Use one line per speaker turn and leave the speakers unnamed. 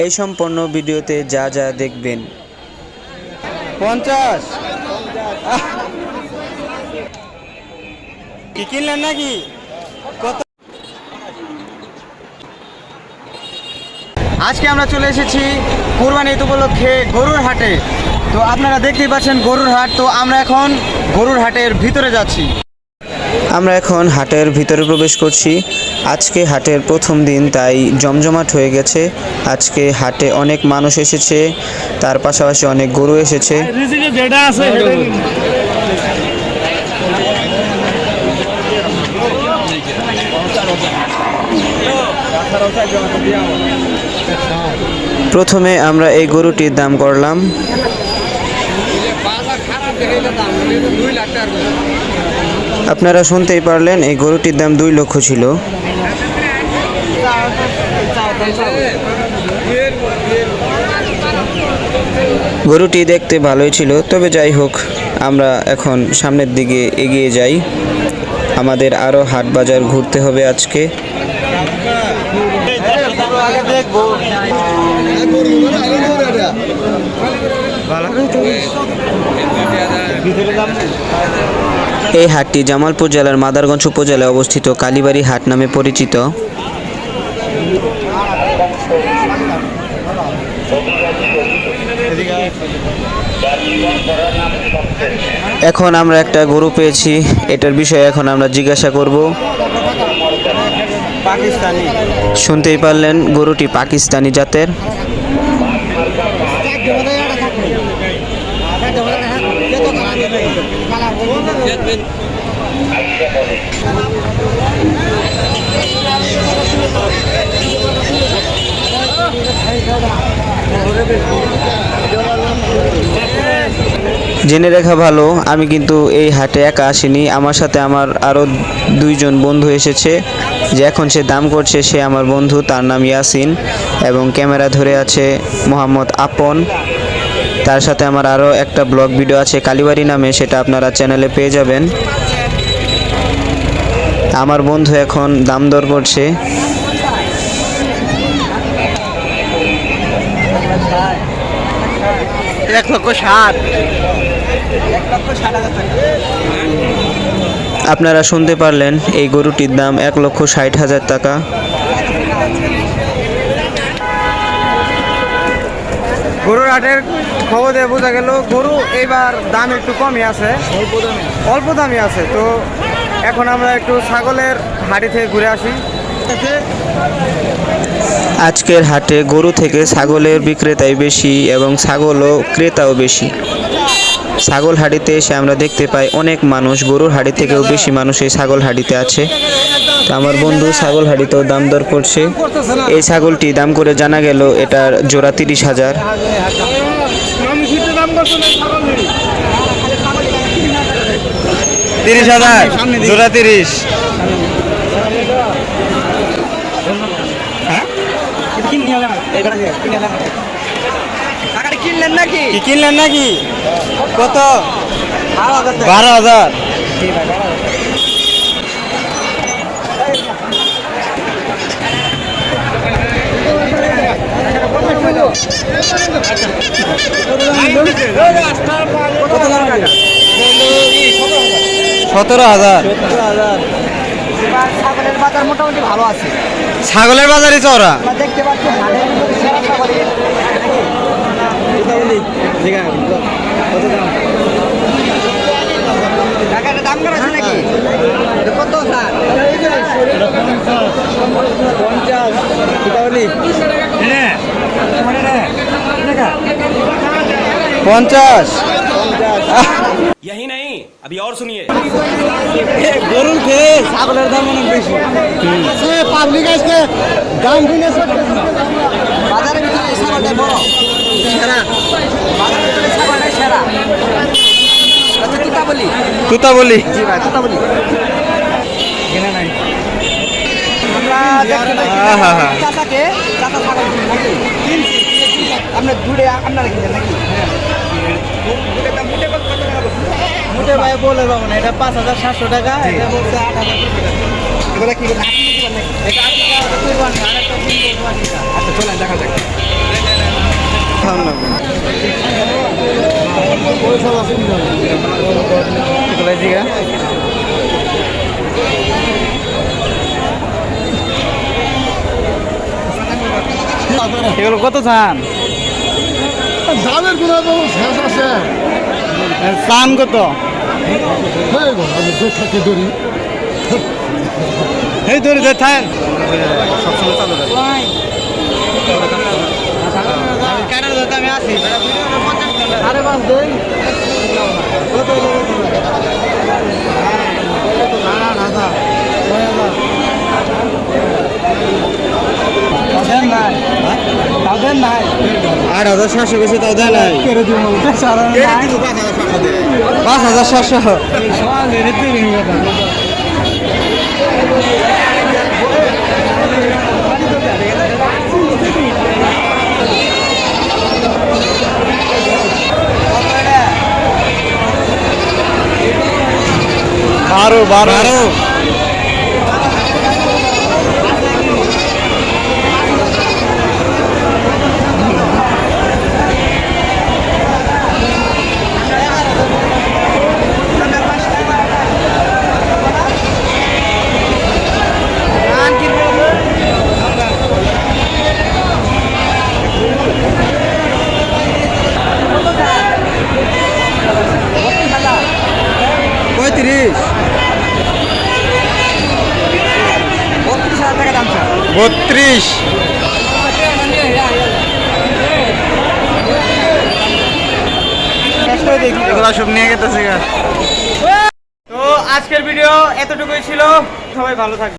এই সম্পূর্ণ ভিডিওতে যা যা দেখবেন।
50 কি কিনলেন নাকি? কত? আজকে আমরা চলে এসেছি কুরবানি ঈদ উপলক্ষে গরুর হাটে। তো আপনারা দেখতেই পাচ্ছেন গরুর হাট। তো আমরা এখন গরুর হাটের ভিতরে যাচ্ছি।
আমরা এখন হাটের ভিতরে প্রবেশ করছি। আজকে হাটের প্রথম দিন, তাই জমজমাট হয়ে গেছে। আজকে হাটে অনেক মানুষ এসেছে, তার পাশাপাশি অনেক গরু এসেছে। প্রথমে আমরা এই গরুটির দাম করলাম। আপনারা শুনতেই পারলেন, এই গরুটির দাম 2 লক্ষ ছিল। গরুটি দেখতে ভালোই ছিল, তবে যাই হোক, আমরা এখন সামনের দিকে এগিয়ে যাই। আমাদের আরও হাট বাজার ঘুরতে হবে আজকে। এই হাটটি জামালপুর জেলার মাদারগঞ্জ উপজেলায় অবস্থিত কালীবাড়ি হাট নামে পরিচিত। এখন আমরা একটা গরু পেয়েছি, এটার বিষয়ে এখন আমরা জিজ্ঞাসা করব। শুনতেই পারলেন, গরুটি পাকিস্তানি জাতের। জেনে রাখা ভালো, আমি কিন্তু এই হাটে একা আসিনি, আমার সাথে আমার আরও 2 জন বন্ধু এসেছে। যে এখন সে দাম করছে, সে আমার বন্ধু, তার নাম ইয়াসিন, এবং ক্যামেরা ধরে আছে মোহাম্মদ আপন। তার সাথে আমার আরও একটা ব্লগ ভিডিও আছে কালীবাড়ি নামে, সেটা আপনারা চ্যানেলে পেয়ে যাবেন। আমার বন্ধু এখন দাম দর করছে। আপনারা শুনতে পারলেন, এই গরুটির দাম 1,60,000 টাকা।
গরুর হাটের খবর দিয়ে বোঝা গেল গরু এবার দাম একটু কমই আছে, অল্প দামই আছে। তো এখন আমরা একটু ছাগলের হাটে থেকে ঘুরে আসি।
আজকের হাটে গরু থেকে ছাগলের বিক্রেতাই বেশি এবং ছাগলও ক্রেতাও বেশি। ছাগল হাটিতে এসে আমরা দেখতে পাই অনেক মানুষ, গরুর হাটি থেকেও বেশি মানুষ এই ছাগল হাটিতে আছে। তো আমার বন্ধু ছাগল হাটিতেও দাম দর করছে। এই ছাগলটি দাম করে জানা গেল এটার জোড়া 30,000।
জোড়া 30। কিনলেন নাকি? কত? 12,000। ছাগলের বাজার মোটামুটি ভালো আছে। ছাগলের বাজারই চওড়া দেখতে পাচ্ছি। দাম করা আছে নাকি? কত? 50।
यही नहीं, अभी और सुनिए।
গরুর খেয়ে ছাগলের দাম অনেক বেশি। পাবলিক আজকে দাম কিনে বাজারের ভিতরে ছাগলটা বড় সেরা, বাজারের ভিতরে ছাগলটা সেরা। আচ্ছা, তুতা বলি। জি ভাই, তুতা বলি কেনা নাই। আমরা চাচাকে চাচা ছাগল কিনছি। আপনার দূরে আপনারা কিনেন নাকি? মোটে ভাই বলে পাবো না, এটা 5,700 টাকা, এটা বলছে 8,000 টাকা। এগুলো কি আচ্ছা, চলেন দেখা যাক। খাওয়ান লাগবে এগুলো জিগা এগুলো কত চান
দামের কোনো শেষ আছে
চান কত
আমি দেখতে ধরি
এই ধরে থাকেন সবসময় চালু আমি আছি
আরে বাস দেই
নাই 8,700 বেশি তাও দেয় নাই 5,700 32 এগুলো সব নিয়ে গেতেছে তো আজকের ভিডিও এতটুকুই ছিল সবাই ভালো থাকবে।